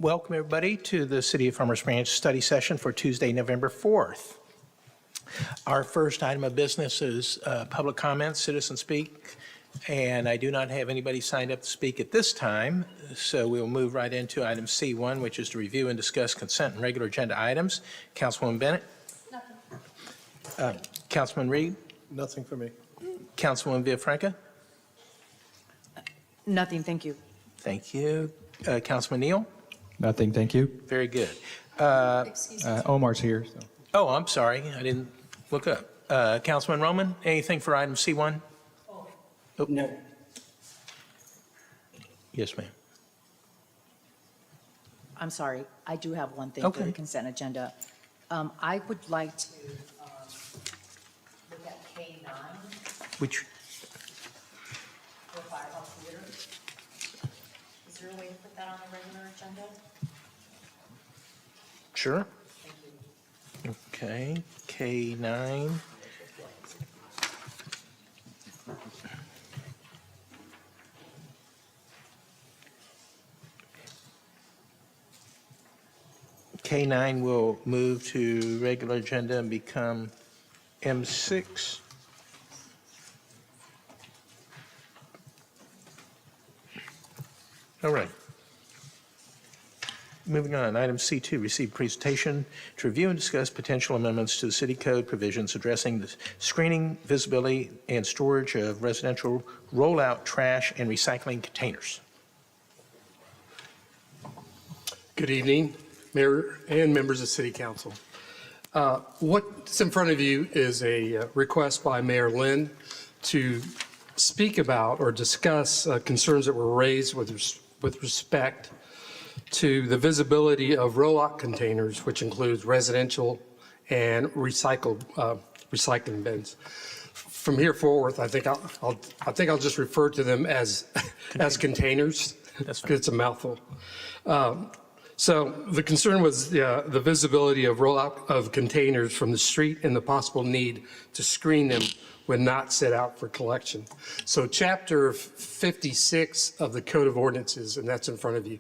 Welcome, everybody, to the City of Farmers Branch study session for Tuesday, November 4th. Our first item of business is public comments, citizen speak, and I do not have anybody signed up to speak at this time, so we'll move right into item C1, which is to review and discuss consent and regular agenda items. Councilwoman Bennett? Nothing. Councilman Reed? Nothing for me. Councilwoman Villafranca? Nothing, thank you. Thank you. Councilman Neal? Nothing, thank you. Very good. Omar's here. So. Oh, I'm sorry. I didn't look up. Councilman Roman, anything for item C1? Oh. No. Yes, ma'am. I'm sorry, I do have one thing for Okay. the consent agenda. I would like to look at K9 Which, for firehouse theater. Is there a way to put that on the regular agenda? sure. Thank you. Okay, K9. K9 will move to regular agenda and become M6. All right. Moving on, item C2, receive presentation to review and discuss potential amendments to the city code provisions addressing the screening, visibility, and storage of residential rollout trash and recycling containers. Good evening, Mayor and members of City Council. What's in front of you is a request by Mayor Lynn to speak about or discuss concerns that were raised with respect to the visibility of roll-out containers, which includes residential and recycling bins. From here forward, I think I'll just refer to them as containers. That's fine. Because it's a mouthful. So the concern was the visibility of rollout of containers from the street and the possible need to screen them when not set out for collection. So Chapter 56 of the Code of Ordinances, and that's in front of you,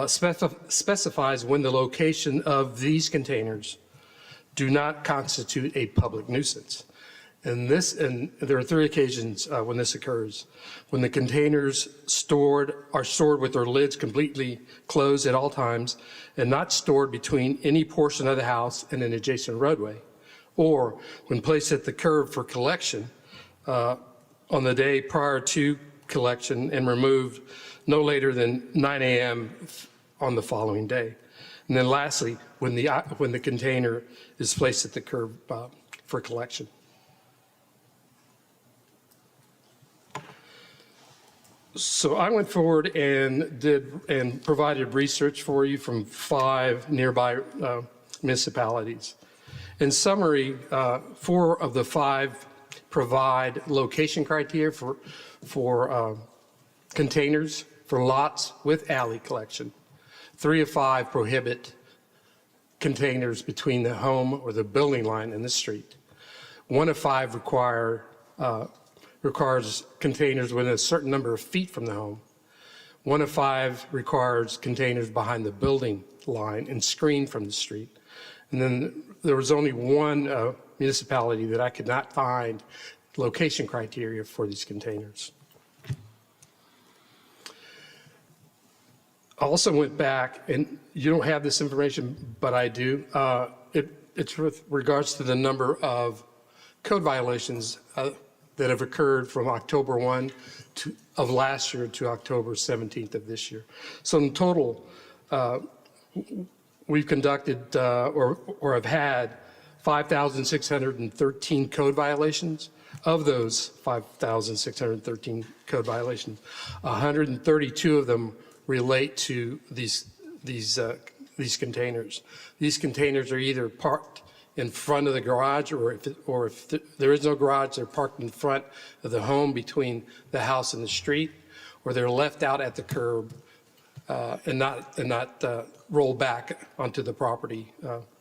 specifies when the location of these containers do not constitute a public nuisance. And there are 3 occasions when this occurs. When the containers are stored with their lids completely closed at all times and not stored between any portion of the house and an adjacent roadway, or when placed at the curb for collection on the day prior to collection and removed no later than 9 a.m. on the following day. And then lastly, when the container is placed at the curb for collection. So I went forward and provided research for you from 5 nearby municipalities. In summary, 4 of the 5 provide location criteria for containers for lots with alley collection. 3 of 5 prohibit containers between the home or the building line and the street. 1 of 5 requires containers within a certain number of feet from the home. 1 of 5 requires containers behind the building line and screened from the street. And then there was only 1 municipality that I could not find location criteria for these containers. I also went back, and you don't have this information, but I do. It's with regards to the number of code violations that have occurred from October 1 of last year to October 17th of this year. So in total, we've conducted or have had 5,613 code violations. Of those 5,613 code violations, 132 of them relate to these containers. These containers are either parked in front of the garage, or if there is no garage, they're parked in front of the home between the house and the street, or they're left out at the curb and not rolled back onto the property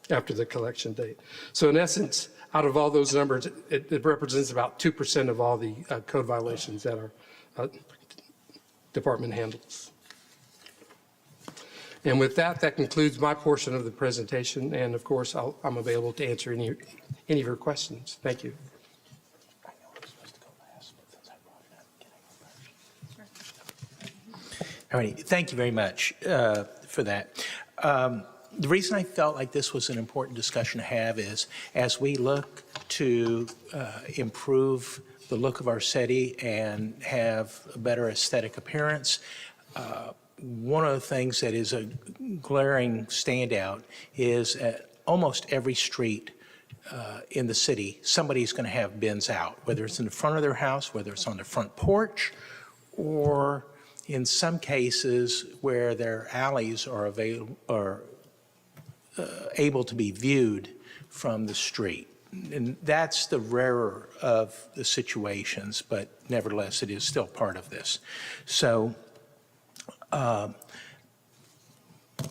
after the collection date. So in essence, out of all those numbers, it represents about 2% of all the code violations that our department handles. And with that, that concludes my portion of the presentation. And of course, I'm available to answer any of your questions. Thank you. All right, thank you very much for that. The reason I felt like this was an important discussion to have is as we look to improve the look of our city and have a better aesthetic appearance, one of the things that is a glaring standout is at almost every street in the city, somebody's going to have bins out, whether it's in the front of their house, whether it's on their front porch, or in some cases where their alleys are able to be viewed from the street. And that's the rarer of the situations, but nevertheless, it is still part of this. So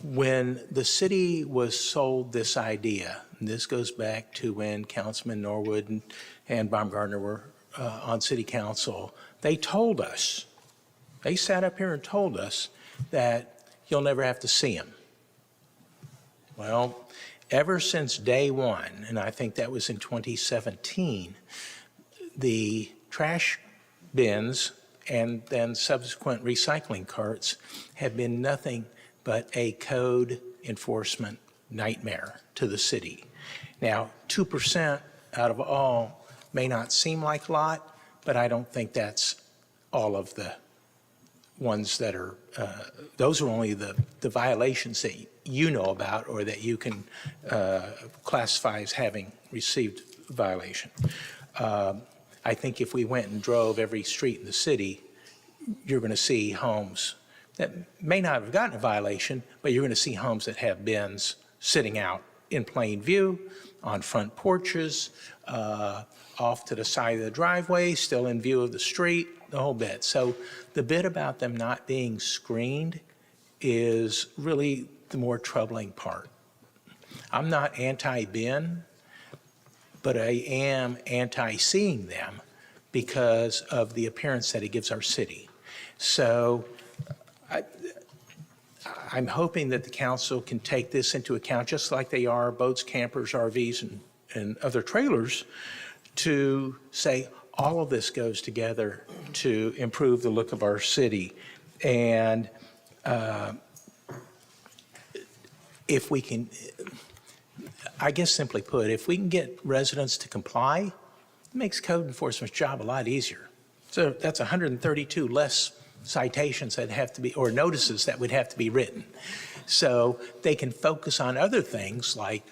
when the city was sold this idea, and this goes back to when Councilman Norwood and Baumgartner were on city council, they told us, they sat up here and told us that you'll never have to see them. Well, ever since day one, and I think that was in 2017, the trash bins and then subsequent recycling carts have been nothing but a code enforcement nightmare to the city. Now, 2% out of all may not seem like a lot, but I don't think that's all of the ones that are, those are only the violations that you know about or that you can classify as having received a violation. I think if we went and drove every street in the city, you're going to see homes that may not have gotten a violation, but you're going to see homes that have bins sitting out in plain view, on front porches, off to the side of the driveway, still in view of the street, the whole bit. So the bit about them not being screened is really the more troubling part. I'm not anti-bin, but I am anti-seeing them because of the appearance that it gives our city. So I'm hoping that the council can take this into account, just like they are boats, campers, RVs, and other trailers, to say all of this goes together to improve the look of our city. And if we can, I guess simply put, if we can get residents to comply, it makes code enforcement's job a lot easier. So that's 132 less citations that have to be, or notices that would have to be written. So they can focus on other things like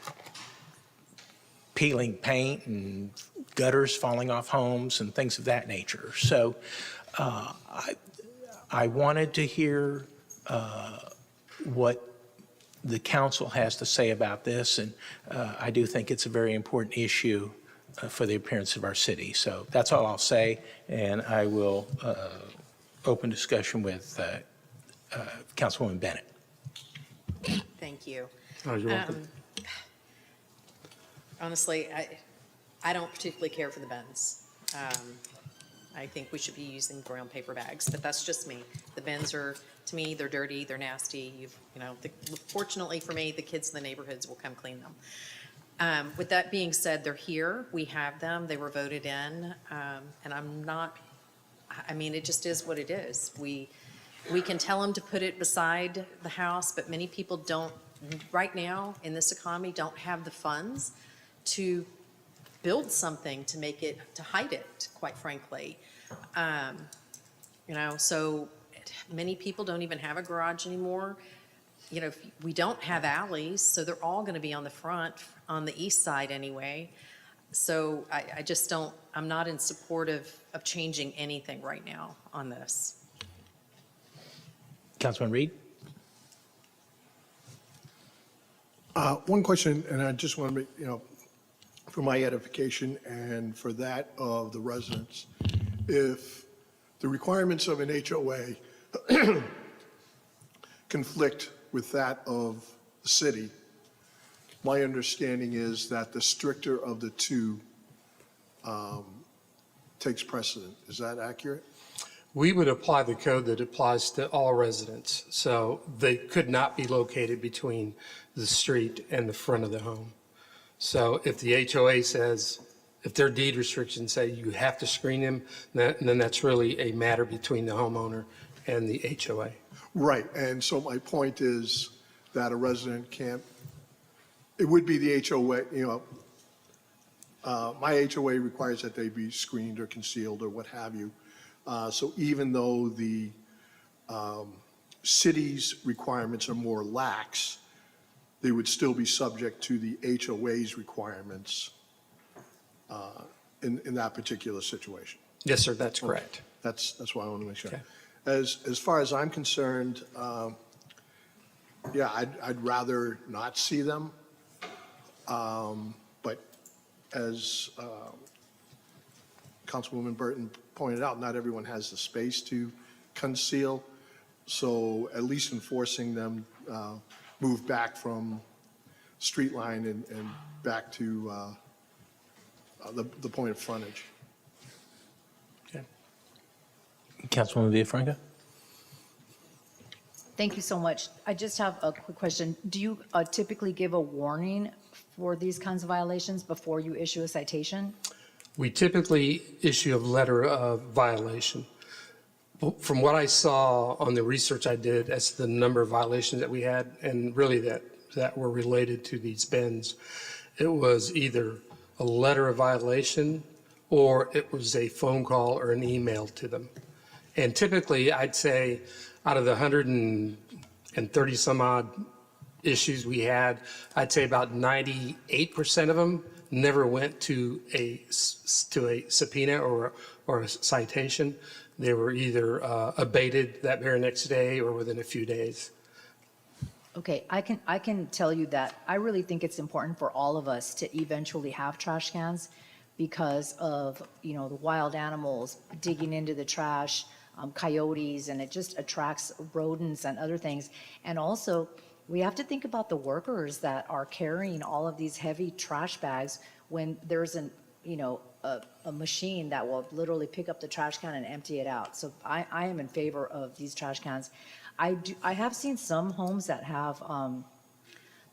peeling paint and gutters falling off homes and things of that nature. So I wanted to hear what the council has to say about this, and I do think it's a very important issue for the appearance of our city. So that's all I'll say, and I will open discussion with Councilwoman Bennett. Thank you. Oh, you're welcome. Honestly, I don't particularly care for the bins. I think we should be using brown paper bags, but that's just me. The bins are, to me, they're dirty, they're nasty. Fortunately for me, the kids in the neighborhoods will come clean them. With that being said, they're here. We have them. They were voted in, and I'm not. I mean, it just is what it is. We can tell them to put it beside the house, but many people don't. Right now in this economy, don't have the funds to build something to make it, to hide it, quite frankly. So many people don't even have a garage anymore. We don't have alleys, so they're all going to be on the front, on the east side anyway. So I just don't, I'm not in support of changing anything right now on this. Councilman Reed? One question, and I just want to make, for my edification and for that of the residents, if the requirements of an HOA conflict with that of the city, my understanding is that the stricter of the two takes precedent. Is that accurate? We would apply the code that applies to all residents. So they could not be located between the street and the front of the home. So if the HOA says, if their deed restrictions say you have to screen them, then that's really a matter between the homeowner and the HOA. Right, and so my point is that a resident can't, it would be the HOA, my HOA requires that they be screened or concealed or what have you. So even though the city's requirements are more lax, they would still be subject to the HOA's requirements in that particular situation. Yes, sir, that's correct. That's why I want to make sure. Okay. As far as I'm concerned, yeah, I'd rather not see them. But as Councilwoman Burton pointed out, not everyone has the space to conceal. So at least enforcing them, move back from street line and back to the point of frontage. Okay. Councilwoman Villafranca? Thank you so much. I just have a quick question. Do you typically give a warning for these kinds of violations before you issue a citation? We typically issue a letter of violation. From what I saw on the research I did as to the number of violations that we had, and really that were related to these bins, it was either a letter of violation or it was a phone call or an email to them. And typically, I'd say out of the 130 some odd issues we had, I'd say about 98% of them never went to a subpoena or a citation. They were either abated that very next day or within a few days. Okay, I can tell you that I really think it's important for all of us to eventually have trash cans because of, the wild animals digging into the trash, coyotes, and it just attracts rodents and other things. And also, we have to think about the workers that are carrying all of these heavy trash bags when there's a machine that will literally pick up the trash can and empty it out. So I am in favor of these trash cans. I have seen some homes that have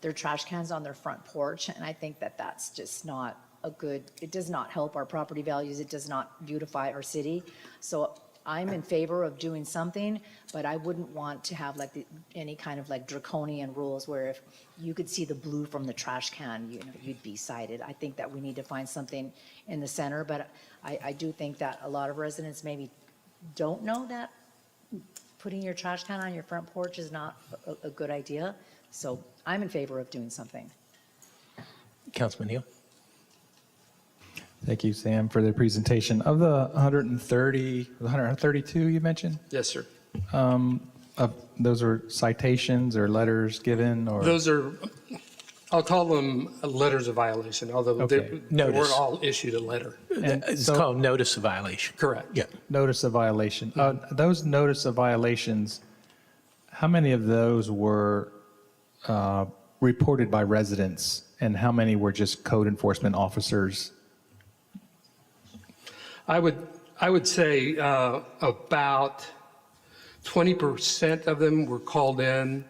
their trash cans on their front porch, and I think that that's just not it does not help our property values. It does not beautify our city. So I'm in favor of doing something, but I wouldn't want to have any kind of draconian rules where if you could see the blue from the trash can, you'd be cited. I think that we need to find something in the center, but I do think that a lot of residents maybe don't know that putting your trash can on your front porch is not a good idea. So I'm in favor of doing something. Councilman Neal? Thank you, Sam, for the presentation. Of the 132 you mentioned, Yes, sir. those are citations or letters given, or? Those are, I'll call them letters of violation, although Okay. they Notice. weren't all issued a letter. And It's so- called notice of violation. Correct. Yeah. Notice of violation. Those notice of violations, how many of those were reported by residents, and how many were just code enforcement officers? I would say about 20% of them were called in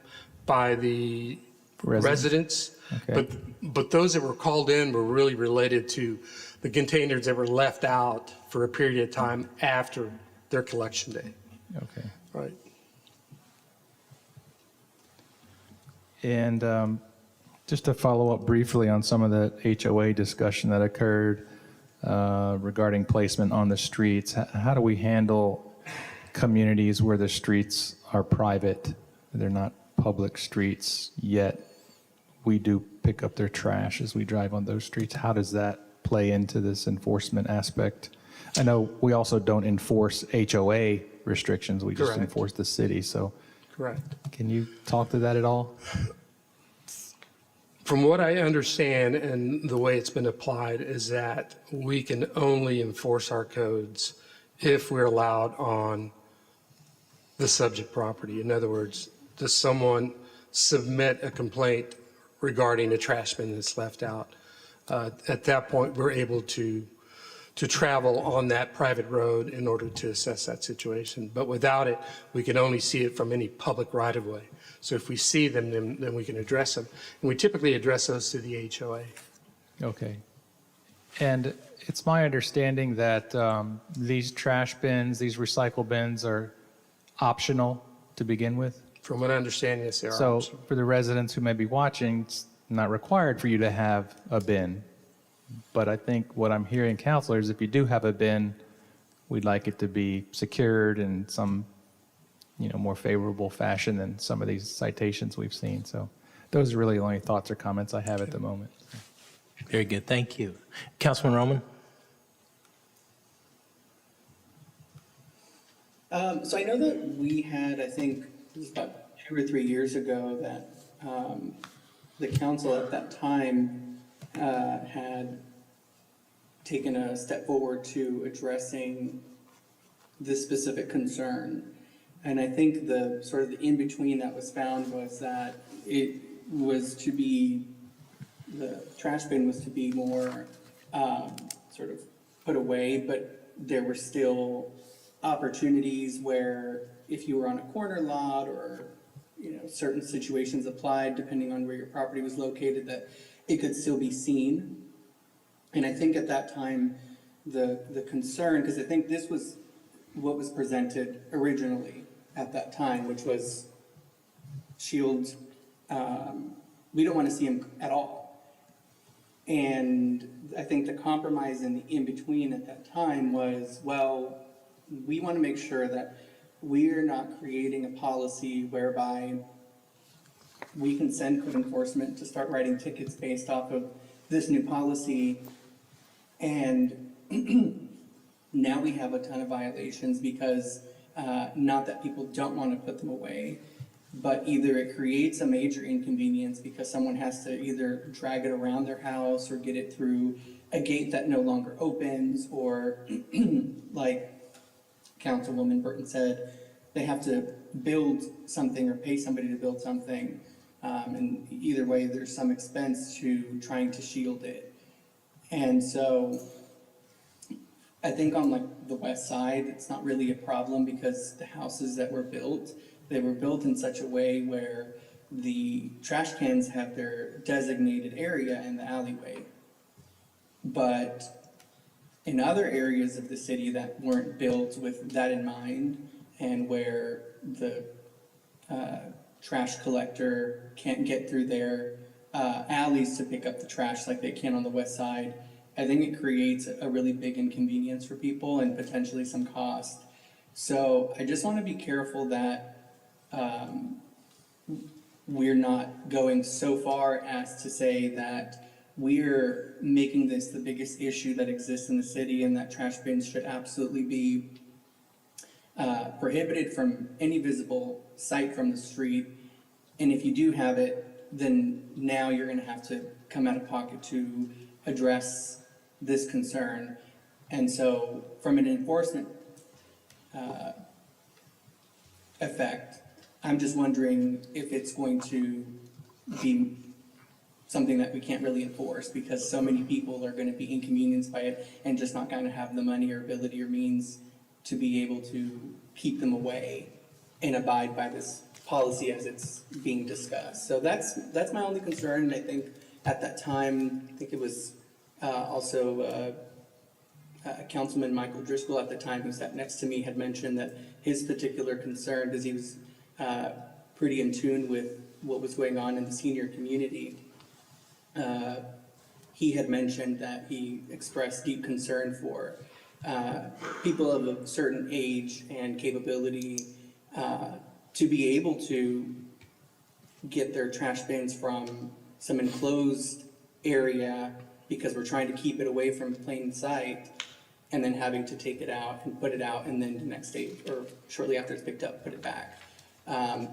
by the residents. Okay. But those that were called in were really related to the containers that were left out for a period of time after their collection day. Okay. Right. And just to follow up briefly on some of the HOA discussion that occurred regarding placement on the streets, how do we handle communities where the streets are private? They're not public streets, yet we do pick up their trash as we drive on those streets. How does that play into this enforcement aspect? I know we also don't enforce HOA restrictions, we just Correct. enforce the city. So Correct. can you talk to that at all? From what I understand and the way it's been applied is that we can only enforce our codes if we're allowed on the subject property. In other words, does someone submit a complaint regarding a trash bin that's left out? At that point, we're able to to travel on that private road in order to assess that situation. But without it, we can only see it from any public right-of-way. So if we see them, then we can address them. And we typically address those to the HOA. Okay. And it's my understanding that these trash bins, these recycle bins are optional to begin with? From what I understand, yes, they are. So optional. for the residents who may be watching, it's not required for you to have a bin. But I think what I'm hearing, counselors, if you do have a bin, we'd like it to be secured in some, more favorable fashion than some of these citations we've seen. So those are really the only thoughts or comments I have at the moment. Very good, thank you. Councilman Roman? So I know that we had, I think, it was about 2 or 3 years ago that the council at that time had taken a step forward to addressing this specific concern. And I think the sort of the in-between that was found was that it was to be, the trash bin was to be more sort of put away, but there were still opportunities where if you were on a corner lot or, certain situations applied depending on where your property was located, that it could still be seen. And I think at that time, the concern, because I think this was what was presented originally at that time, which was shields, we don't want to see them at all. And I think the compromise in the in-between at that time was, well, we want to make sure that we're not creating a policy whereby we can send code enforcement to start writing tickets based off of this new policy. And now we have a ton of violations because not that people don't want to put them away, but either it creates a major inconvenience because someone has to either drag it around their house or get it through a gate that no longer opens, or like Councilwoman Burton said, they have to build something or pay somebody to build something. And either way, there's some expense to trying to shield it. And so I think on like the west side, it's not really a problem because the houses that were built, they were built in such a way where the trash cans have their designated area in the alleyway. But in other areas of the city that weren't built with that in mind, and where the trash collector can't get through their alleys to pick up the trash like they can on the west side, I think it creates a really big inconvenience for people and potentially some cost. So I just want to be careful that we're not going so far as to say that we're making this the biggest issue that exists in the city and that trash bins should absolutely be prohibited from any visible sight from the street. And if you do have it, then now you're going to have to come out of pocket to address this concern. And so from an enforcement effect, I'm just wondering if it's going to be something that we can't really enforce because so many people are going to be inconvenienced by it and just not going to have the money or ability or means to be able to keep them away and abide by this policy as it's being discussed. So that's my only concern. And I think at that time, I think it was also Councilman Michael Driscoll at the time who sat next to me had mentioned that his particular concern, because he was pretty in tune with what was going on in the senior community, he had mentioned that he expressed deep concern for people of a certain age and capability to be able to get their trash bins from some enclosed area because we're trying to keep it away from plain sight, and then having to take it out and put it out, and then the next day or shortly after it's picked up, put it back.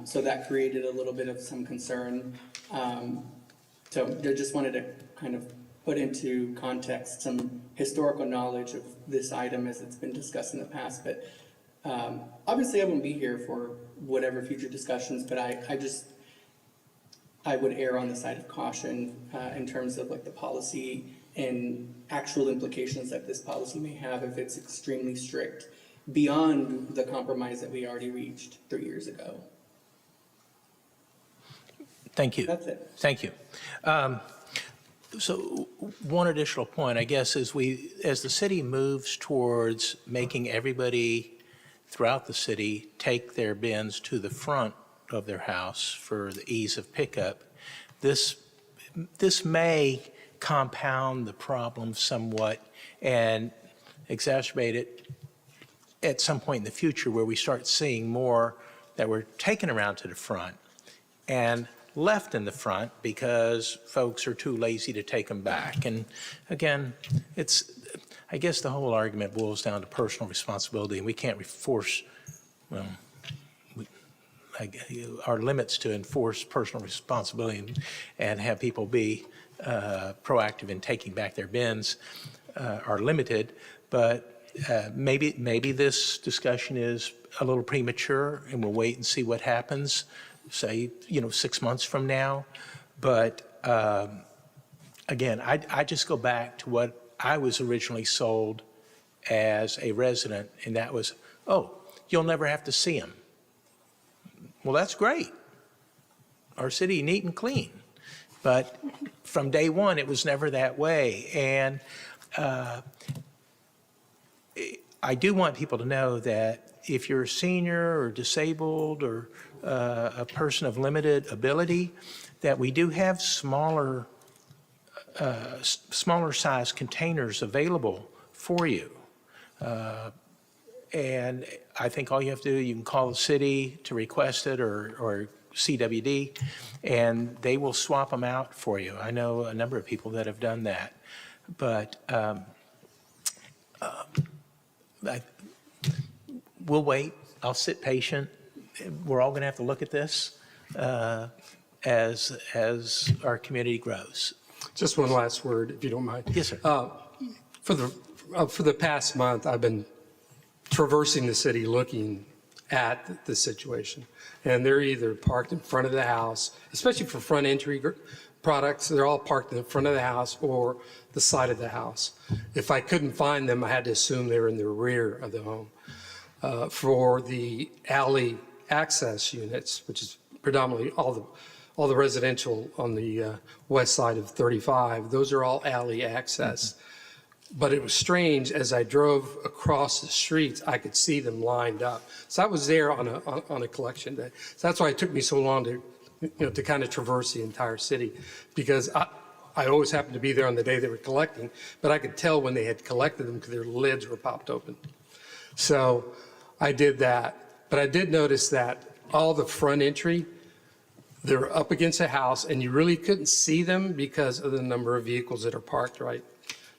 So that created a little bit of some concern. So I just wanted to kind of put into context some historical knowledge of this item as it's been discussed in the past. But obviously I won't be here for whatever future discussions, but I just, I would err on the side of caution in terms of like the policy and actual implications that this policy may have if it's extremely strict beyond the compromise that we already reached 3 years ago. Thank you. That's it. Thank you. So one additional point, I guess, as the city moves towards making everybody throughout the city take their bins to the front of their house for the ease of pickup, this may compound the problem somewhat and exacerbate it at some point in the future where we start seeing more that were taken around to the front and left in the front because folks are too lazy to take them back. And again, I guess the whole argument boils down to personal responsibility, and we can't force, well, our limits to enforce personal responsibility and have people be proactive in taking back their bins are limited, but maybe this discussion is a little premature and we'll wait and see what happens, say, 6 months from now. But again, I just go back to what I was originally sold as a resident, and that was, oh, you'll never have to see them. Well, that's great. Our city neat and clean. But from day one, it was never that way. And I do want people to know that if you're a senior or disabled or a person of limited ability, that we do have smaller size containers available for you. And I think all you have to do, you can call the city to request it or CWD, and they will swap them out for you. I know a number of people that have done that. But we'll wait. I'll sit patient. We're all going to have to look at this as our community grows. Just one last word, if you don't mind. Yes, sir. For the past month, I've been traversing the city looking at the situation. And they're either parked in front of the house, especially for front entry products, they're all parked in the front of the house or the side of the house. If I couldn't find them, I had to assume they were in the rear of the home. For the alley access units, which is predominantly all the residential on the west side of 35, those are all alley access. But it was strange, as I drove across the streets, I could see them lined up. So I was there on a collection day. So that's why it took me so long to kind of traverse the entire city, because I always happened to be there on the day they were collecting, but I could tell when they had collected them because their lids were popped open. So I did that, but I did notice that all the front entry, they're up against a house and you really couldn't see them because of the number of vehicles that are parked, right?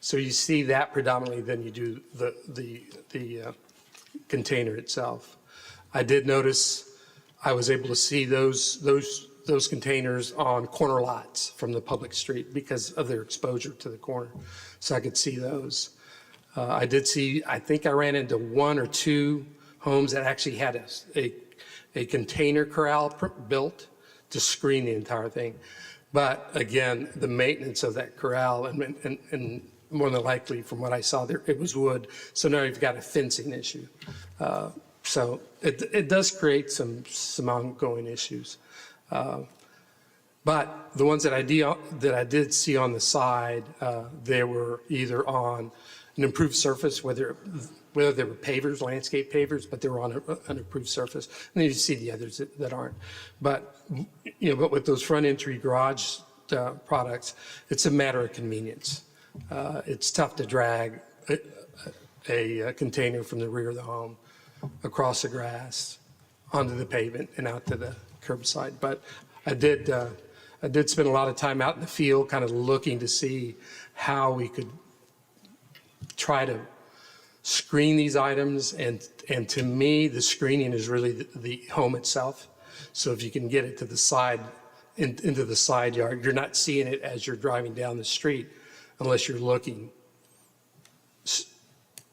So you see that predominantly than you do the container itself. I did notice I was able to see those containers on corner lots from the public street because of their exposure to the corner. So I could see those. I did see, I think I ran into 1 or 2 homes that actually had a container corral built to screen the entire thing. But again, the maintenance of that corral and more than likely from what I saw there, it was wood. So now you've got a fencing issue. So it does create some ongoing issues. But the ones that I did see on the side, they were either on an improved surface, whether they were pavers, landscape pavers, but they were on an improved surface. And then you see the others that aren't. But but with those front entry garage products, it's a matter of convenience. It's tough to drag a container from the rear of the home across the grass onto the pavement and out to the curbside. But I did spend a lot of time out in the field kind of looking to see how we could try to screen these items. And to me, the screening is really the home itself. So if you can get it to the side, into the side yard, you're not seeing it as you're driving down the street unless you're looking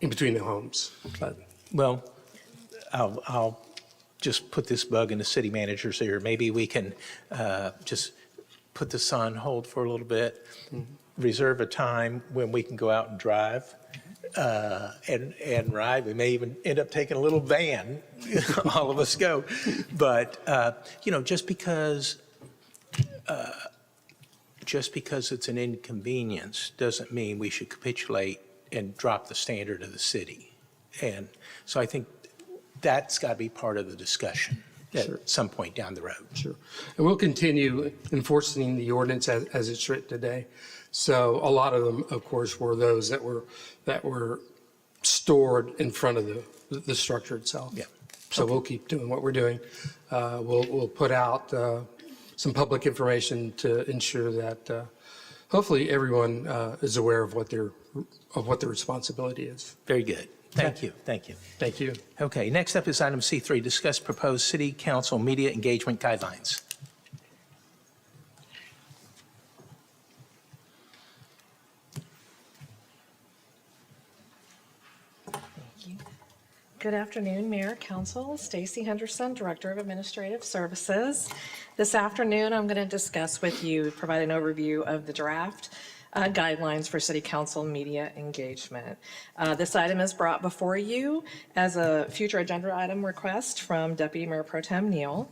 in between the homes. But Well, I'll just put this bug in the city manager's ear. Maybe we can just put this on hold for a little bit, reserve a time when we can go out and drive and ride. We may even end up taking a little van, all of us go. But, just because it's an inconvenience doesn't mean we should capitulate and drop the standard of the city. And so I think that's got to be part of the discussion Sure. at some point down the road. Sure. And we'll continue enforcing the ordinance as it's written today. So a lot of them, of course, were those that were stored in front of the structure itself. Yeah. So we'll keep doing what we're doing. We'll put out some public information to ensure that hopefully everyone is aware of what their responsibility is. Very good. Thank you. Thank you. Thank you. Okay, next up is item C3, discuss proposed city council media engagement guidelines. Good afternoon, Mayor, Council. Stacy Henderson, Director of Administrative Services. This afternoon, I'm going to discuss with you, provide an overview of the draft guidelines for City Council media engagement. This item is brought before you as a future agenda item request from Deputy Mayor Pro Tem Neal.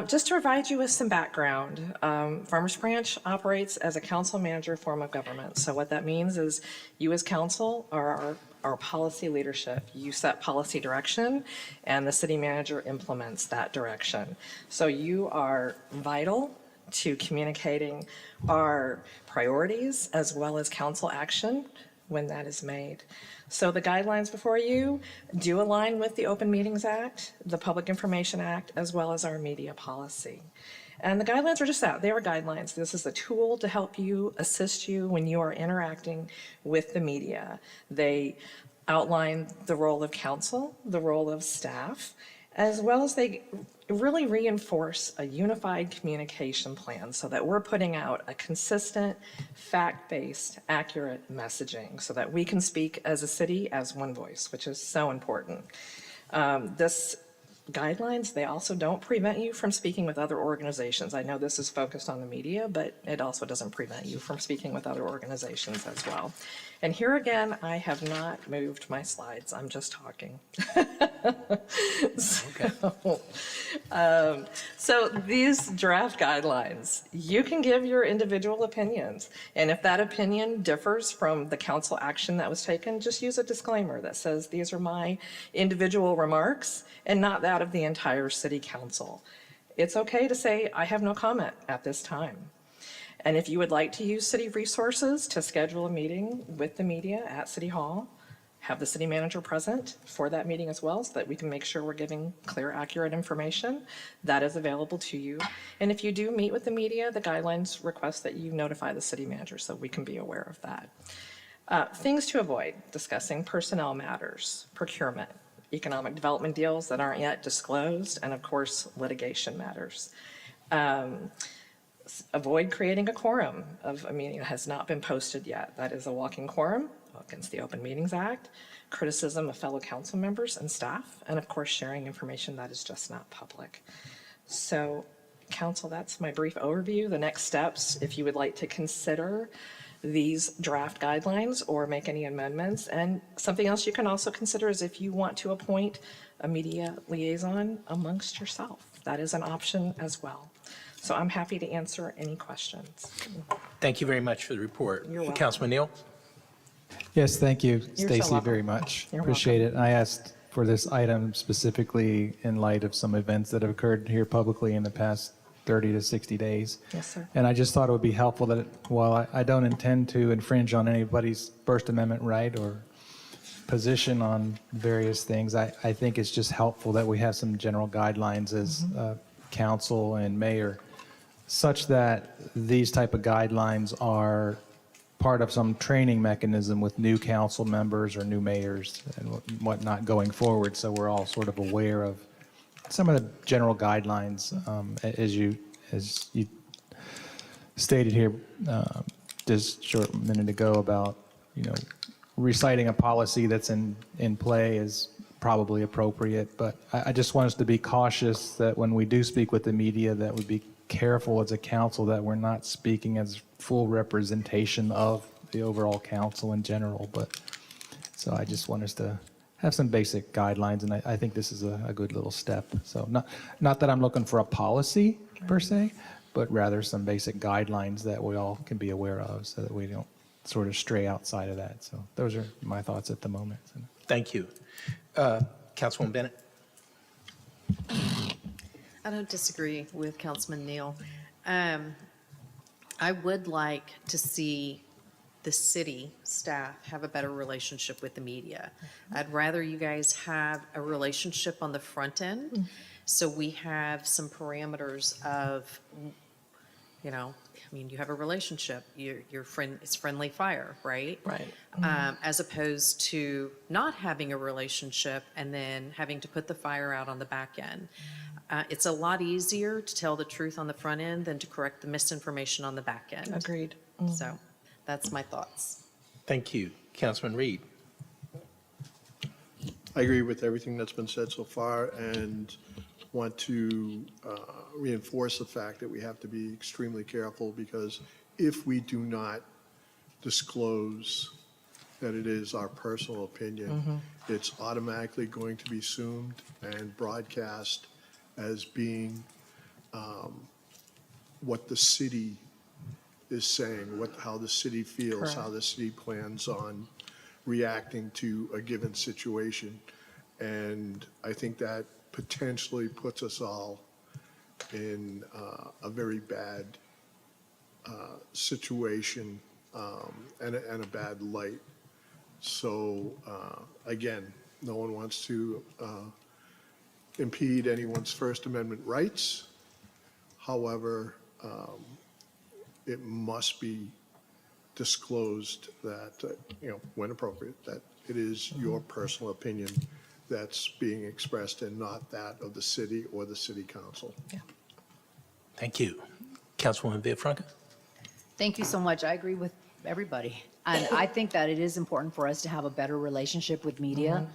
Just to provide you with some background, Farmers Branch operates as a council manager form of government. So what that means is you as council are our policy leadership. You set policy direction and the city manager implements that direction. So you are vital to communicating our priorities as well as council action when that is made. So the guidelines before you do align with the Open Meetings Act, the Public Information Act, as well as our media policy. And the guidelines are just that, they are guidelines. This is a tool to help you, assist you when you are interacting with the media. They outline the role of council, the role of staff, as well as they really reinforce a unified communication plan so that we're putting out a consistent, fact-based, accurate messaging so that we can speak as a city as one voice, which is so important. This guidelines, they also don't prevent you from speaking with other organizations. I know this is focused on the media, but it also doesn't prevent you from speaking with other organizations as well. And here again, I have not moved my slides. I'm just talking. So these draft guidelines, you can give your individual opinions. And if that opinion differs from the council action that was taken, just use a disclaimer that says these are my individual remarks and not that of the entire city council. It's okay to say, I have no comment at this time. And if you would like to use city resources to schedule a meeting with the media at City Hall, have the city manager present for that meeting as well so that we can make sure we're giving clear, accurate information. That is available to you. And if you do meet with the media, the guidelines request that you notify the city manager so we can be aware of that. Things to avoid: discussing personnel matters, procurement, economic development deals that aren't yet disclosed, and of course, litigation matters. Avoid creating a quorum of a meeting that has not been posted yet. That is a walking quorum against the Open Meetings Act, criticism of fellow council members and staff, and of course, sharing information that is just not public. So, council, that's my brief overview. The next steps, if you would like to consider these draft guidelines or make any amendments. And something else you can also consider is if you want to appoint a media liaison amongst yourself. That is an option as well. So I'm happy to answer any questions. Thank you very much for the report. You're welcome. Councilman Neal? Yes, thank you, You're so Stacy, welcome. very much. You're Appreciate it. I asked for this item specifically in light of some events that have occurred here publicly in the past 30 to 60 days. Yes, sir. And I just thought it would be helpful that while I don't intend to infringe on anybody's First Amendment right or position on various things, I think it's just helpful that we have some general guidelines as council and mayor, such that these type of guidelines are part of some training mechanism with new council members or new mayors and whatnot going forward, so we're all sort of aware of some of the general guidelines, as you stated here just a short minute ago about, reciting a policy that's in play is probably appropriate, but I just want us to be cautious that when we do speak with the media, that we be careful as a council that we're not speaking as full representation of the overall council in general. But, so I just want us to have some basic guidelines, and I think this is a good little step. So not that I'm looking for a policy per se, but rather some basic guidelines that we all can be aware of so that we don't sort of stray outside of that. So those are my thoughts at the moment. Thank you. Councilwoman Bennett? I don't disagree with Councilman Neal. I would like to see the city staff have a better relationship with the media. I'd rather you guys have a relationship on the front end, so we have some parameters of, you know, I mean, you have a relationship, your friend, it's friendly fire, right? Right. As opposed to not having a relationship and then having to put the fire out on the back end. It's a lot easier to tell the truth on the front end than to correct the misinformation on the back end. Agreed. So that's my thoughts. Thank you. Councilman Reed? I agree with everything that's been said so far and want to reinforce the fact that we have to be extremely careful, because if we do not disclose that it is our personal opinion, it's automatically going to be assumed and broadcast as being what the city is saying, how the city feels, how the city plans on reacting to a given situation. And I think that potentially puts us all in a very bad situation and a bad light. So again, no one wants to impede anyone's First Amendment rights. However, it must be disclosed that, when appropriate, that it is your personal opinion that's being expressed and not that of the city or the city council. Thank you. Councilwoman Villafranca? Thank you so much. I agree with everybody. And I think that it is important for us to have a better relationship with media.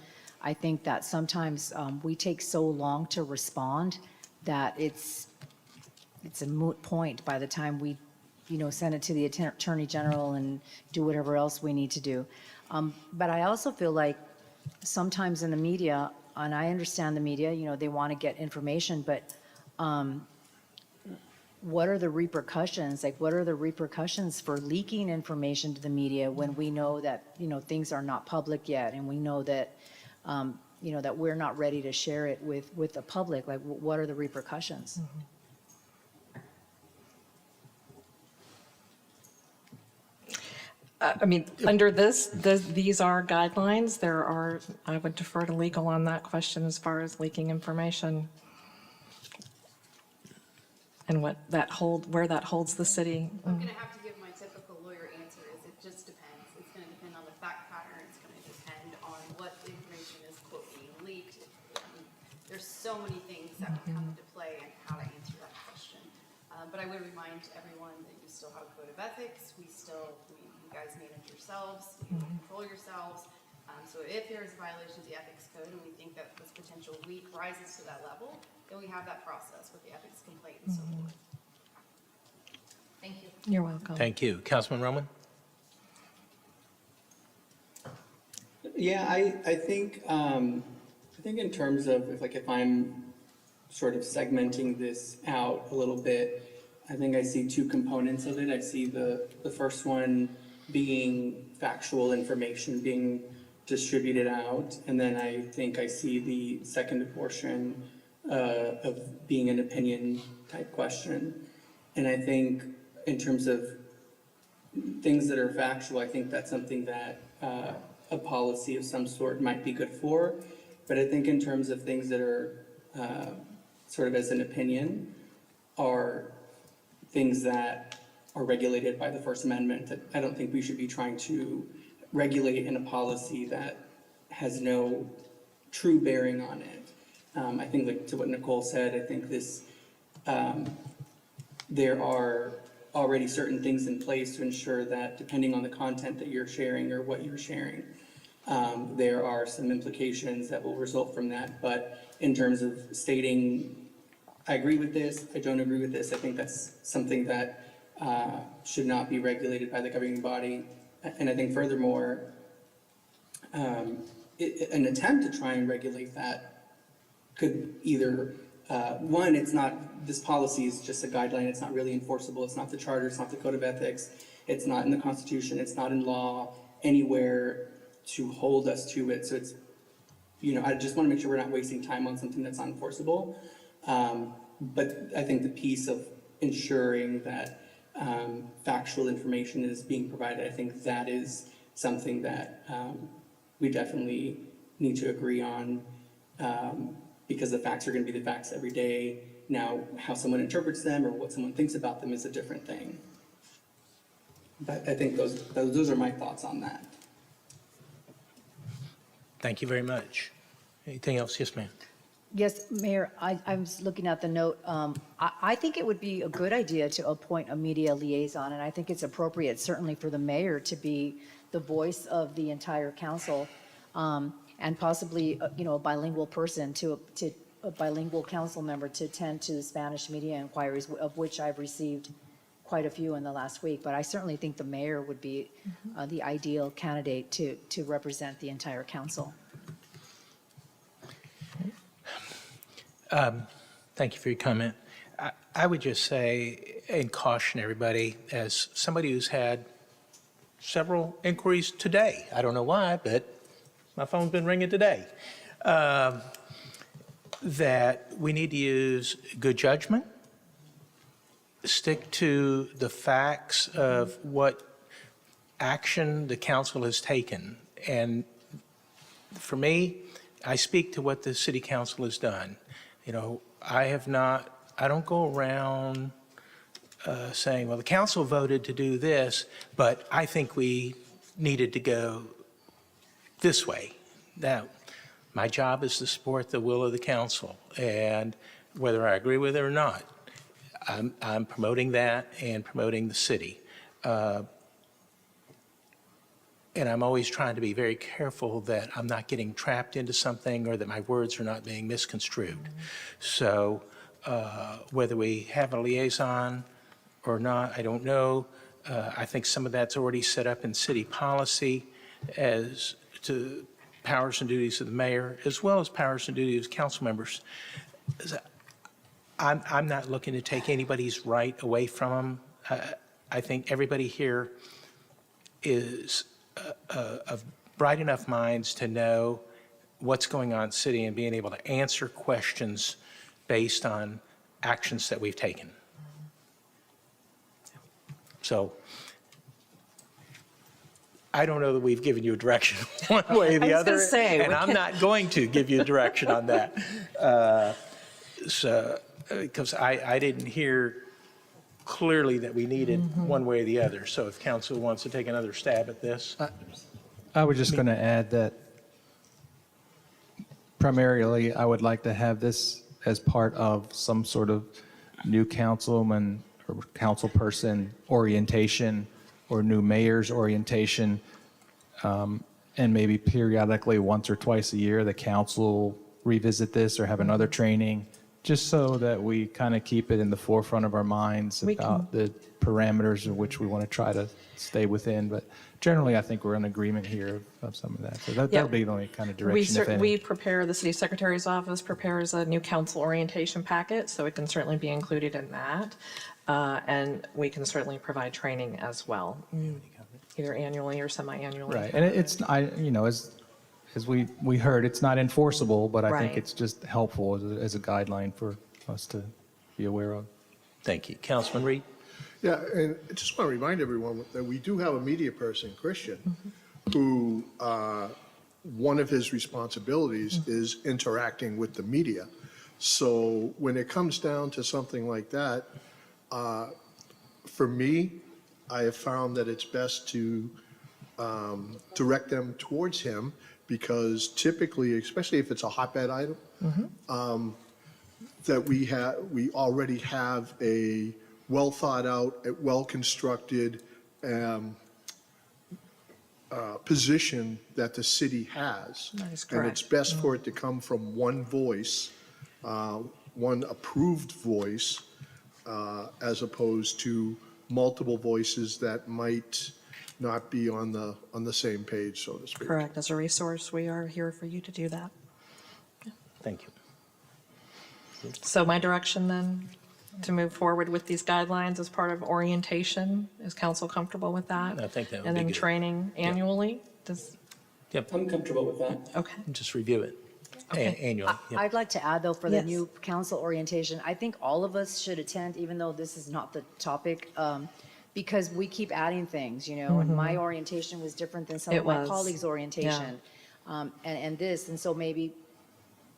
I think that sometimes we take so long to respond that it's a moot point by the time we, send it to the Attorney General and do whatever else we need to do. But I also feel like sometimes in the media, and I understand the media, they want to get information, but what are the repercussions? Like, what are the repercussions for leaking information to the media when we know that, things are not public yet, and we know that, that we're not ready to share it with the public? Like, what are the repercussions? I mean, under these are guidelines. I would defer to legal on that question as far as leaking information and where that holds the city. I'm going to have to give my typical lawyer answer is it just depends. It's going to depend on the fact pattern. It's going to depend on what information is, quote, being leaked. There's so many things that would come into play and how to answer that question. But I would remind everyone that you still have a code of ethics. You guys manage yourselves, you control yourselves. So if there is a violation of the ethics code and we think that this potential leak rises to that level, then we have that process with the ethics complaint and so forth. Thank you. You're welcome. Thank you. Councilman Roman? Yeah, I think in terms of if I'm sort of segmenting this out a little bit, I think I see two components of it. I see the first one being factual information being distributed out, and then I think I see the second portion of being an opinion type question. And I think in terms of things that are factual, I think that's something that a policy of some sort might be good for. But I think in terms of things that are sort of as an opinion are things that are regulated by the First Amendment, that I don't think we should be trying to regulate in a policy that has no true bearing on it. I think, like to what Nicole said, I think there are already certain things in place to ensure that depending on the content that you're sharing or what you're sharing, there are some implications that will result from that. But in terms of stating I agree with this, I don't agree with this. I think that's something that should not be regulated by the governing body. And I think furthermore, an attempt to try and regulate that could either, one, it's not, this policy is just a guideline, it's not really enforceable, it's not the charter, it's not the code of ethics, it's not in the Constitution, it's not in law anywhere to hold us to it. So it's, I just want to make sure we're not wasting time on something that's not enforceable. But I think the piece of ensuring that factual information is being provided, I think that is something that we definitely need to agree on, because the facts are going to be the facts every day. Now, how someone interprets them or what someone thinks about them is a different thing. But I think those are my thoughts on that. Thank you very much. Anything else? Yes, ma'am. Yes, Mayor, I was looking at the note. I think it would be a good idea to appoint a media liaison, and I think it's appropriate, certainly for the mayor, to be the voice of the entire council, and possibly, a bilingual person, a bilingual council member to attend to the Spanish media inquiries, of which I've received quite a few in the last week. But I certainly think the mayor would be the ideal candidate to represent the entire council. Thank you for your comment. I would just say and caution everybody, as somebody who's had several inquiries today, I don't know why, but my phone's been ringing today, that we need to use good judgment, stick to the facts of what action the council has taken. And for me, I speak to what the city council has done. I don't go around saying, well, the council voted to do this, but I think we needed to go this way. Now, my job is to support the will of the council, and whether I agree with it or not, I'm promoting that and promoting the city. And I'm always trying to be very careful that I'm not getting trapped into something or that my words are not being misconstrued. So whether we have a liaison or not, I don't know. I think some of that's already set up in city policy as to powers and duties of the mayor, as well as powers and duties of council members. I'm not looking to take anybody's right away from them. I think everybody here is of bright enough minds to know what's going on in the city and being able to answer questions based on actions that we've taken. So I don't know that we've given you a direction one way or the I was gonna other, say, and we I'm can't- not going to give you a direction on that. Because I didn't hear clearly that we needed one way or the other. So if council wants to take another stab at this. I was just going to add that primarily, I would like to have this as part of some sort of new councilman or council person orientation or new mayor's orientation. And maybe periodically, once or twice a year, the council revisit this or have another training, just so that we kind of keep it in the forefront of our minds about the parameters of which we want to try to stay within. But generally, I think we're in agreement here of some of that. So that'll be the only kind of direction, if any. We prepare, the city secretary's office prepares a new council orientation packet, so it can certainly be included in that. And we can certainly provide training as well, either annually or semi-annually. Right, and as we heard, it's not enforceable, but I think Right. it's just helpful as a guideline for us to be aware of. Thank you. Councilman Reed? Yeah, and I just want to remind everyone that we do have a media person, Christian, who, one of his responsibilities is interacting with the media. So when it comes down to something like that, for me, I have found that it's best to direct them towards him, because typically, especially if it's a hotbed item, that we already have a well thought out, well constructed position that the city has. That is And correct. it's best for it to come from one voice one approved voice as opposed to multiple voices that might not be on the same page, so to speak. Correct. As a resource, we are here for you to do that. Thank you. So my direction then, to move forward with these guidelines as part of orientation, is council comfortable with that? I think that would And be then good. training annually? Does, I'm comfortable with that. okay. Just review it Okay. annually. Yep. I'd like to add, though, for the Yes. new council orientation, I think all of us should attend, even though this is not the topic, because we keep adding things, you know, and my orientation was different than some It of my was. colleagues' orientation. And this, and so maybe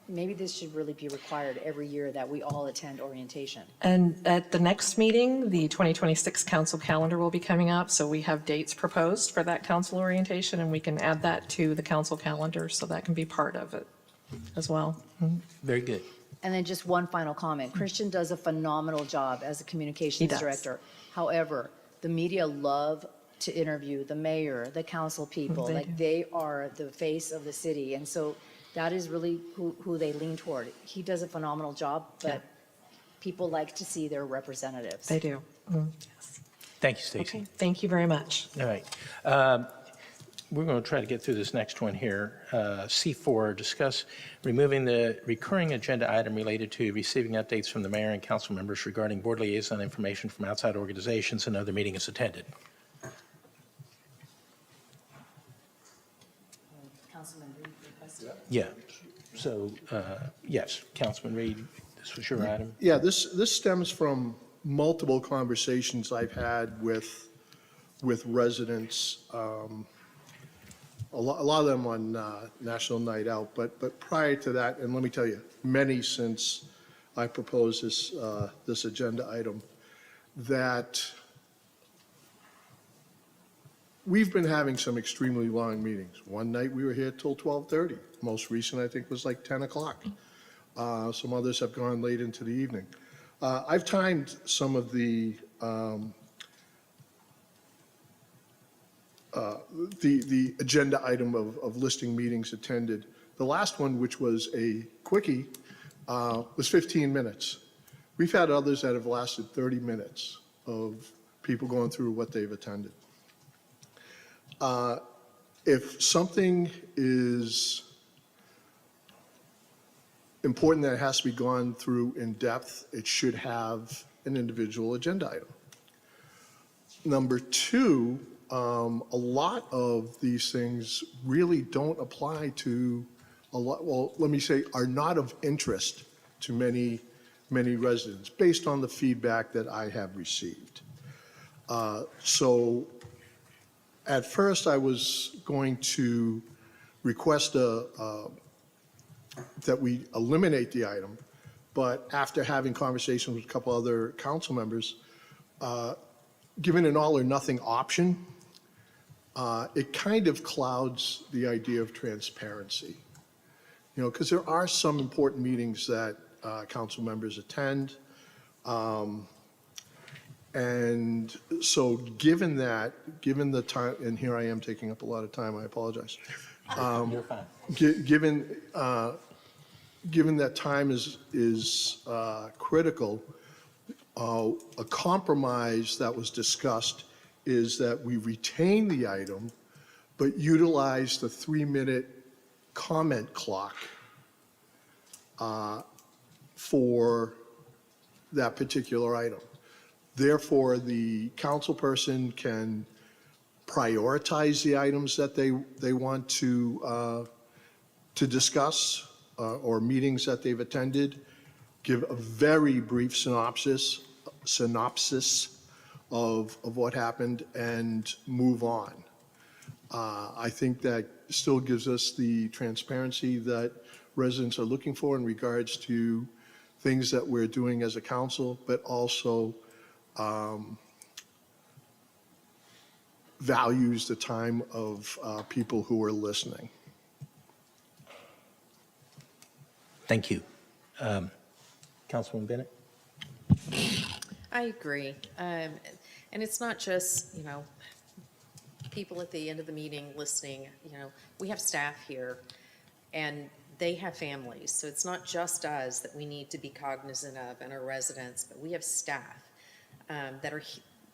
this should really be required every year that we all attend orientation. And at the next meeting, the 2026 council calendar will be coming up, so we have dates proposed for that council orientation, and we can add that to the council calendar, so that can be part of it as well. Very good. And then just one final comment. Christian does a phenomenal job as a communications does. director. However, the media love to interview the mayor, the council people. They Like, do. they are the face of the city. And so that is really who they lean toward. He does a phenomenal job, but people like to see their representatives. They do. Thank you, Stacy. Okay, thank you very much. All right. We're going to try to get through this next one here. C4, discuss removing the recurring agenda item related to receiving updates from the mayor and council members regarding board liaison information from outside organizations and other meetings attended. Councilman Reed requested. Yeah. So, yes, Councilman Reed, this was your item. Yeah, this stems from multiple conversations I've had with residents, a lot of them on National Night Out, but prior to that, and let me tell you, many since I proposed this agenda item, that we've been having some extremely long meetings. One night, we were here till 12:30. Most recent, I think, was like 10 o'clock. Some others have gone late into the evening. I've timed some of the agenda item of listing meetings attended. The last one, which was a quickie, was 15 minutes. We've had others that have lasted 30 minutes of people going through what they've attended. If something is important that has to be gone through in depth, it should have an individual agenda item. Number two, a lot of these things really don't apply to let me say, are not of interest to many residents, based on the feedback that I have received. So at first, I was going to request that we eliminate the item, but after having conversations with a couple other council members, given an all or nothing option, it kind of clouds the idea of transparency. You know, because there are some important meetings that council members attend. And so given the time, and here I am taking up a lot of time, I apologize. You're fine. Given that time is critical, a compromise that was discussed is that we retain the item, but utilize the 3-minute comment clock for that particular item. Therefore, the council person can prioritize the items that they want to discuss or meetings that they've attended, give a very brief synopsis of what happened, and move on. I think that still gives us the transparency that residents are looking for in regards to things that we're doing as a council, but also values the time of people who are listening. Thank you. Councilman Bennett? I agree. And it's not just, you know, people at the end of the meeting listening, you know, we have staff here, and they have families, so it's not just us that we need to be cognizant of and our residents, but we have staff that are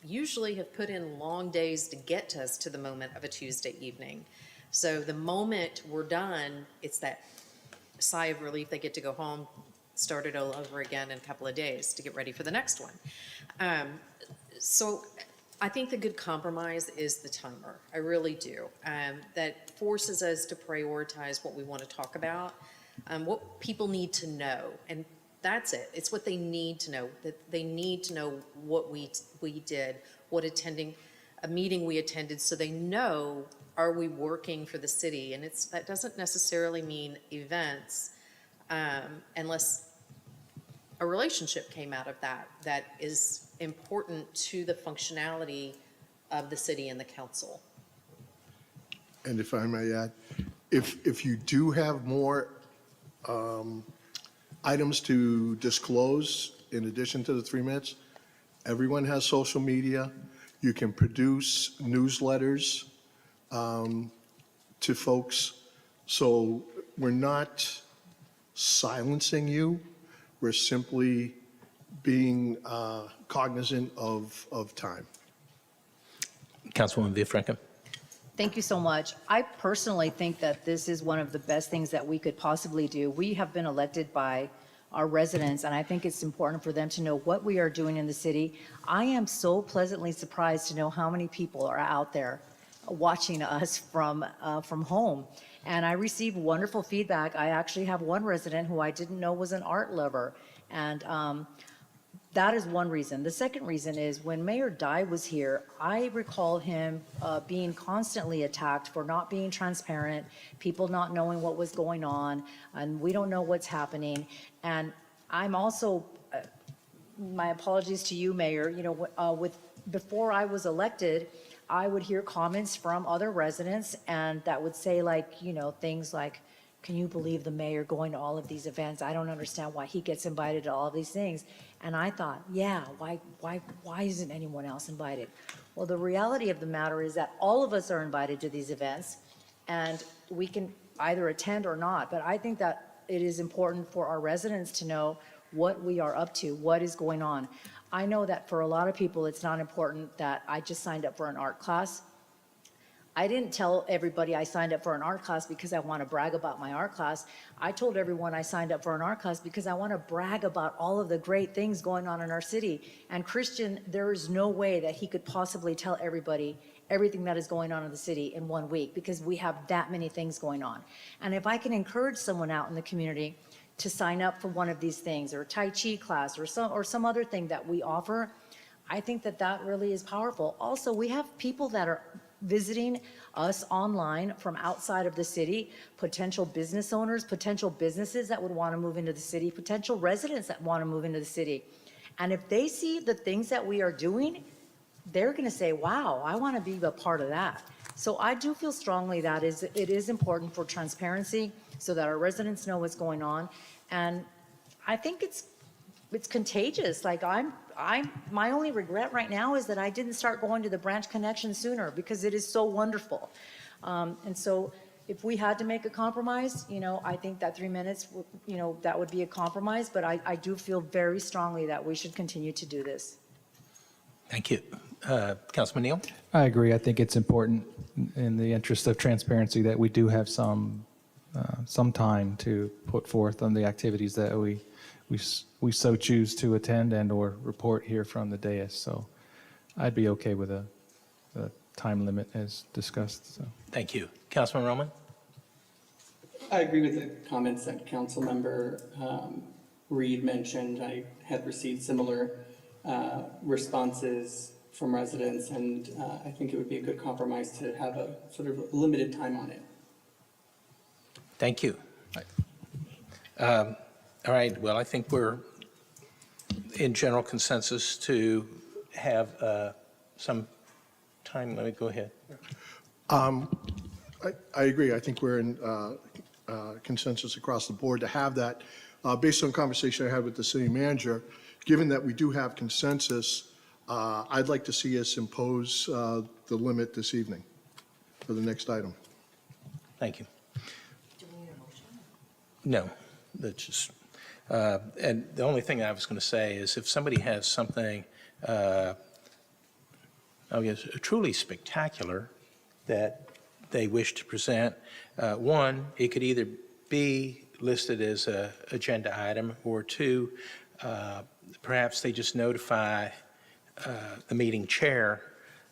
usually have put in long days to get us to the moment of a Tuesday evening. So the moment we're done, it's that sigh of relief. They get to go home, start it all over again in a couple of days to get ready for the next one. So I think the good compromise is the timer. I really do. That forces us to prioritize what we want to talk about, what people need to know. And that's it. It's what they need to know, that they need to know what we did, what attending a meeting we attended, so they know, are we working for the city? And that doesn't necessarily mean events, unless a relationship came out of that is important to the functionality of the city and the council. And if I may add, if you do have more items to disclose in addition to the 3 minutes, everyone has social media. You can produce newsletters to folks. So we're not silencing you. We're simply being cognizant of time. Councilwoman Villafranca. Thank you so much. I personally think that this is one of the best things that we could possibly do. We have been elected by our residents, and I think it's important for them to know what we are doing in the city. I am so pleasantly surprised to know how many people are out there watching us from home. And I receive wonderful feedback. I actually have one resident who I didn't know was an art lover. And that is one reason. The second reason is when Mayor Dye was here, I recall him being constantly attacked for not being transparent, people not knowing what was going on, and we don't know what's happening. And I'm also, my apologies to you, Mayor, you know, before I was elected, I would hear comments from other residents and that would say, like, you know, things like, can you believe the mayor going to all of these events? I don't understand why he gets invited to all of these things. And I thought, yeah, why isn't anyone else invited? Well, the reality of the matter is that all of us are invited to these events and we can either attend or not. But I think that it is important for our residents to know what we are up to, what is going on. I know that for a lot of people, it's not important that I just signed up for an art class. I didn't tell everybody I signed up for an art class because I want to brag about my art class. I told everyone I signed up for an art class because I want to brag about all of the great things going on in our city. And Christian, there is no way that he could possibly tell everybody everything that is going on in the city in 1 week because we have that many things going on. And if I can encourage someone out in the community to sign up for one of these things, or a Tai Chi class, or some other thing that we offer, I think that that really is powerful. Also, we have people that are visiting us online from outside of the city, potential business owners, potential businesses that would want to move into the city, potential residents that want to move into the city. And if they see the things that we are doing, they're going to say, wow, I want to be a part of that. So I do feel strongly that it is important for transparency so that our residents know what's going on. And I think it's contagious. Like my only regret right now is that I didn't start going to the Branch Connection sooner because it is so wonderful. And so if we had to make a compromise, you know, I think that 3 minutes, you know, that would be a compromise, but I do feel very strongly that we should continue to do this. Thank you. Councilman Neal? I agree. I think it's important in the interest of transparency that we do have some time to put forth on the activities that we so choose to attend and or report here from the dais. So I'd be okay with a time limit as discussed. So. Thank you. Councilman Roman? I agree with the comments that Councilmember Reed mentioned. I had received similar responses from residents, and I think it would be a good compromise to have a sort of limited time on it. Thank you. All right, well, I think we're in general consensus to have some time. Let me go ahead. I agree. I think we're in consensus across the board to have that. Based on conversation I had with the city manager, given that we do have consensus, I'd like to see us impose the limit this evening for the next item. Thank you. No, that's just, and the only thing I was going to say is if somebody has something, I guess, truly spectacular that they wish to present, one, it could either be listed as a agenda item, or two, perhaps they just notify the meeting chair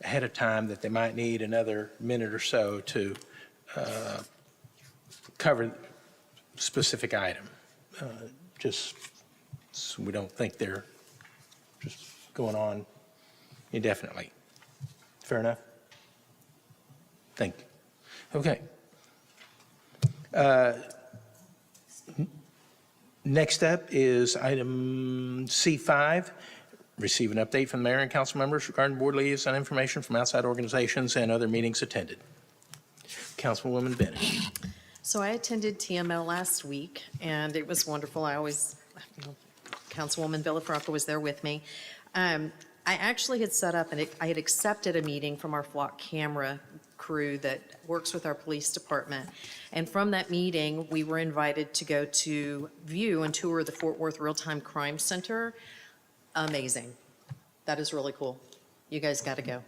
ahead of time that they might need another minute or so to cover specific item, just so we don't think they're just going on indefinitely. Fair enough? Thank you. Okay. Next up is item C5, receive an update from the mayor and council members regarding board liaison information from outside organizations and other meetings attended. Councilwoman Bennett. So I attended TML last week, and it was wonderful. Councilwoman Villafranca was there with me. I actually had set up, and I had accepted a meeting from our flock camera crew that works with our police department. And from that meeting, we were invited to go to view and tour the Fort Worth Real-Time Crime Center. Amazing. That is really cool. You guys got to go.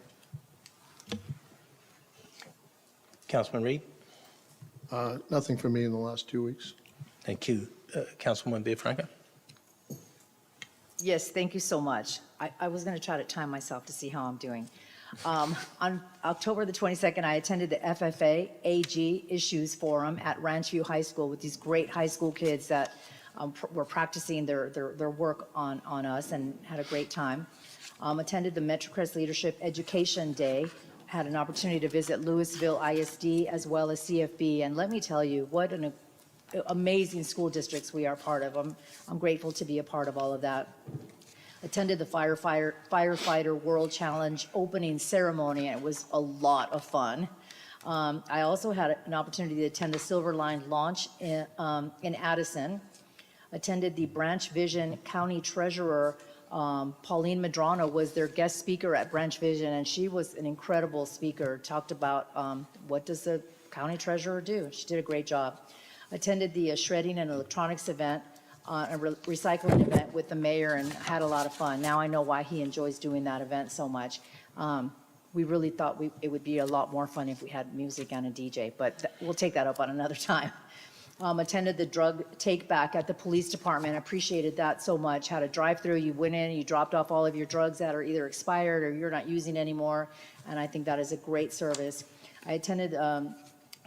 Councilman Reed. Nothing for me in the last 2 weeks. Thank you. Councilwoman Villafranca. Yes, thank you so much. I was going to try to time myself to see how I'm doing. On October the 22nd, I attended the FFA AG Issues Forum at Ranch View High School with these great high school kids that were practicing their work on us, and had a great time. Attended the MetroCrest Leadership Education Day, had an opportunity to visit Louisville ISD as well as CFB, and let me tell you, what an amazing school districts we are part of. I'm grateful to be a part of all of that. Attended the Firefighter World Challenge opening ceremony, and it was a lot of fun. I also had an opportunity to attend the Silver Line launch in Addison. Attended the Branch Vision County Treasurer, Pauline Medrano was their guest speaker at Branch Vision, and she was an incredible speaker. Talked about what does the county treasurer do. She did a great job. Attended the shredding and electronics event, a recycling event with the mayor, and had a lot of fun. Now I know why he enjoys doing that event so much. We really thought it would be a lot more fun if we had music and a DJ, but we'll take that up on another time. Attended the drug take back at the police department. Appreciated that so much. Had a drive-through. You went in, you dropped off all of your drugs that are either expired or you're not using anymore, and I think that is a great service. I attended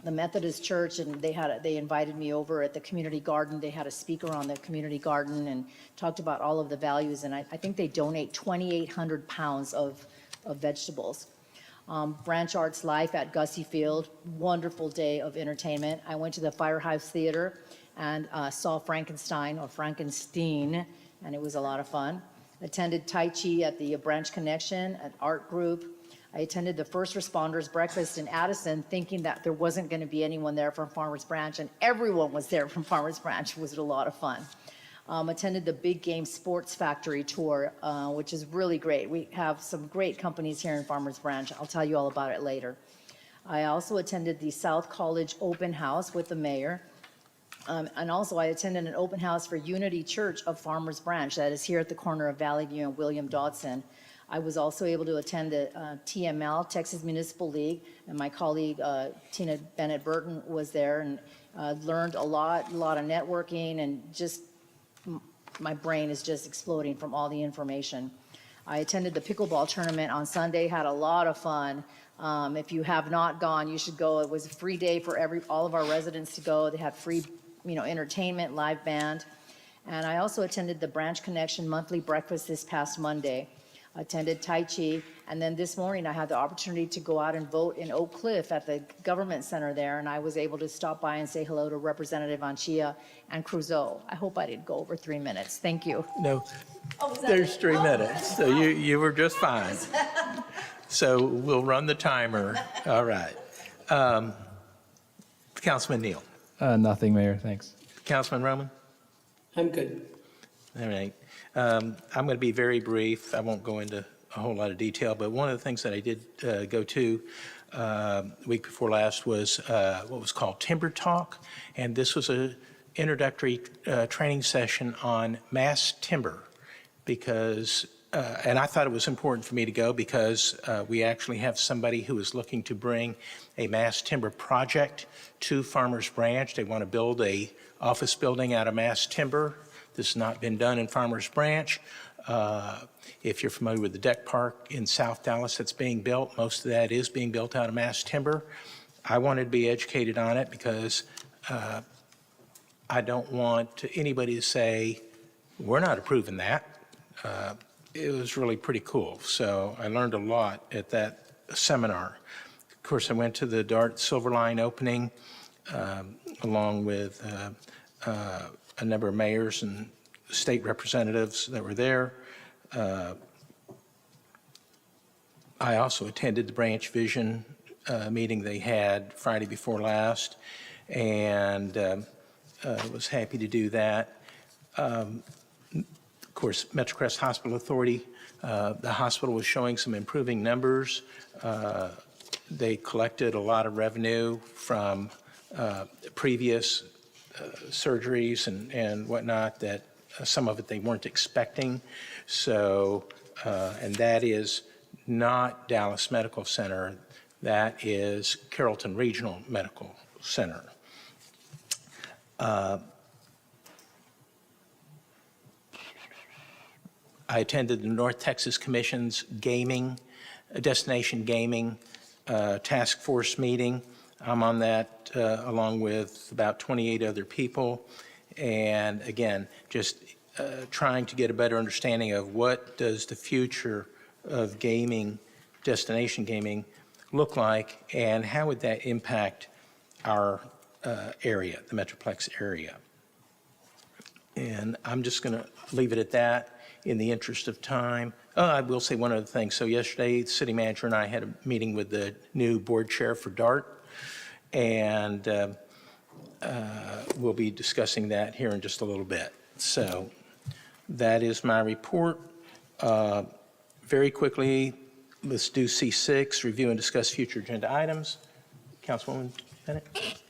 the Methodist Church, and they invited me over at the community garden. They had a speaker on the community garden and talked about all of the values, and I think they donate 2,800 pounds of vegetables. Branch Arts Life at Gussie Field, wonderful day of entertainment. I went to the Firehouse Theater and saw Frankenstein, and it was a lot of fun. Attended Tai Chi at the Branch Connection, an art group. I attended the First Responders Breakfast in Addison, thinking that there wasn't going to be anyone there from Farmers Branch, and everyone was there from Farmers Branch. It was a lot of fun. Attended the Big Game Sports Factory tour, which is really great. We have some great companies here in Farmers Branch. I'll tell you all about it later. I also attended the South College Open House with the mayor. And also I attended an open house for Unity Church of Farmers Branch that is here at the corner of Valley View and William Dodson. I was also able to attend the TML, Texas Municipal League, and my colleague Tina Bennett Burton was there, and learned a lot of networking, and just my brain is just exploding from all the information. I attended the pickleball tournament on Sunday, had a lot of fun. If you have not gone, you should go. It was a free day for all of our residents to go. They had free, entertainment, live band. And I also attended the Branch Connection monthly breakfast this past Monday. Attended Tai Chi, and then this morning I had the opportunity to go out and vote in Oak Cliff at the government center there, and I was able to stop by and say hello to Representative Anchia and Cruzeau. I hope I didn't go over 3 minutes. Thank you. No, there's 3 minutes, so you were just fine. So we'll run the timer. All right. Councilman Neal. Nothing, Mayor, thanks. Councilman Roman. I'm good. All right. I'm going to be very brief. I won't go into a whole lot of detail, but one of the things that I did go to the week before last was what was called Timber Talk, and this was a introductory training session on mass timber because, and I thought it was important for me to go because we actually have somebody who is looking to bring a mass timber project to Farmers Branch. They want to build a office building out of mass timber. This has not been done in Farmers Branch. If you're familiar with the deck park in South Dallas that's being built, most of that is being built out of mass timber. I wanted to be educated on it because I don't want anybody to say, we're not approving that. It was really pretty cool. So I learned a lot at that seminar. Of course, I went to the DART Silverline opening along with a number of mayors and state representatives that were there. I also attended the Branch Vision meeting they had Friday before last, and was happy to do that. Of course, MetroCrest Hospital Authority, the hospital was showing some improving numbers. They collected a lot of revenue from previous surgeries and whatnot that some of it they weren't expecting. So, and that is not Dallas Medical Center. That is Carrollton Regional Medical Center. I attended the North Texas Commission's destination gaming task force meeting. I'm on that along with about 28 other people. And again, just trying to get a better understanding of what does the future of gaming, destination gaming, look like, and how would that impact our area, the Metroplex area. And I'm just going to leave it at that in the interest of time. I will say one other thing. So yesterday, the city manager and I had a meeting with the new board chair for DART, and we'll be discussing that here in just a little bit. So that is my report. Very quickly, let's do C6, review and discuss future agenda items. Councilwoman Bennett?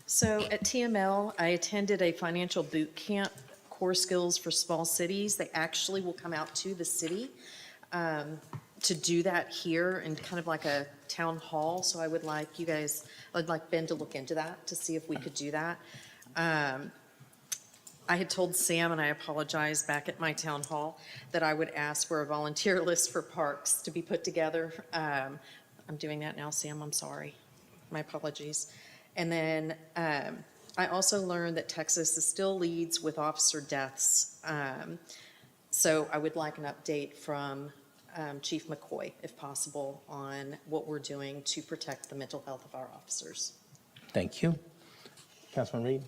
So at TML, I attended a financial boot camp, core skills for small cities. They actually will come out to the city to do that here in kind of like a town hall. So I would like you guys, I'd like Ben to look into that to see if we could do that. I had told Sam, and I apologize, back at my town hall, that I would ask for a volunteer list for parks to be put together. I'm doing that now, Sam, I'm sorry. My apologies. And then I also learned that Texas still leads with officer deaths. So I would like an update from Chief McCoy, if possible, on what we're doing to protect the mental health of our officers. Thank you. Councilman Reed?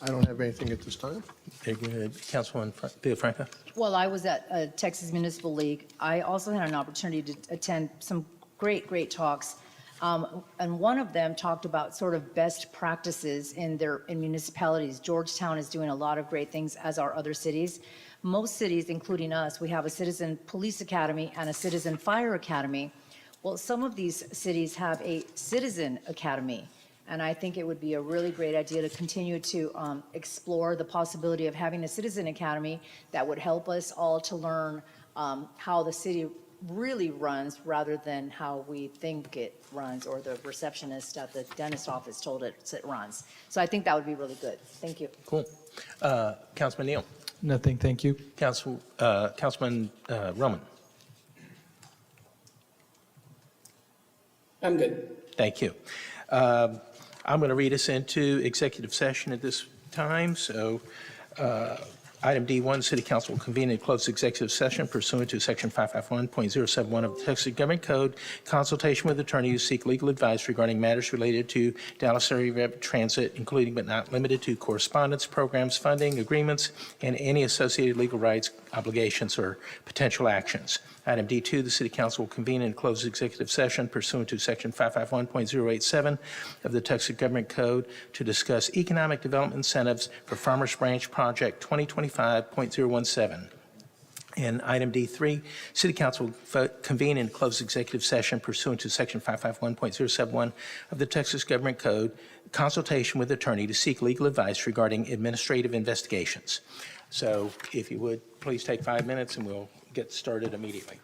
I don't have anything at this time. Very good. Councilwoman Villafranca? Well, I was at Texas Municipal League. I also had an opportunity to attend some great talks. And one of them talked about sort of best practices in municipalities. Georgetown is doing a lot of great things, as are other cities. Most cities, including us, we have a citizen police academy and a citizen fire academy. Well, some of these cities have a citizen academy. And I think it would be a really great idea to continue to explore the possibility of having a citizen academy that would help us all to learn how the city really runs rather than how we think it runs or the receptionist at the dentist office told it runs. So I think that would be really good. Thank you. Cool. Councilman Neal? Nothing, thank you. Councilman Roman? I'm good. Thank you. I'm going to read us into executive session at this time. So item D1, City Council will convene and close executive session pursuant to Section 551.071 of the Texas Government Code, consultation with attorney to seek legal advice regarding matters related to Dallas area rapid transit, including but not limited to correspondence, programs, funding, agreements, and any associated legal rights, obligations, or potential actions. Item D2, the City Council will convene and close executive session pursuant to Section 551.087 of the Texas Government Code to discuss economic development incentives for Farmers Branch Project 2025.017. And item D3, City Council will convene in closed executive session pursuant to Section 551.071 of the Texas Government Code, consultation with attorney to seek legal advice regarding administrative investigations. So if you would, please take 5 minutes and we'll get started immediately.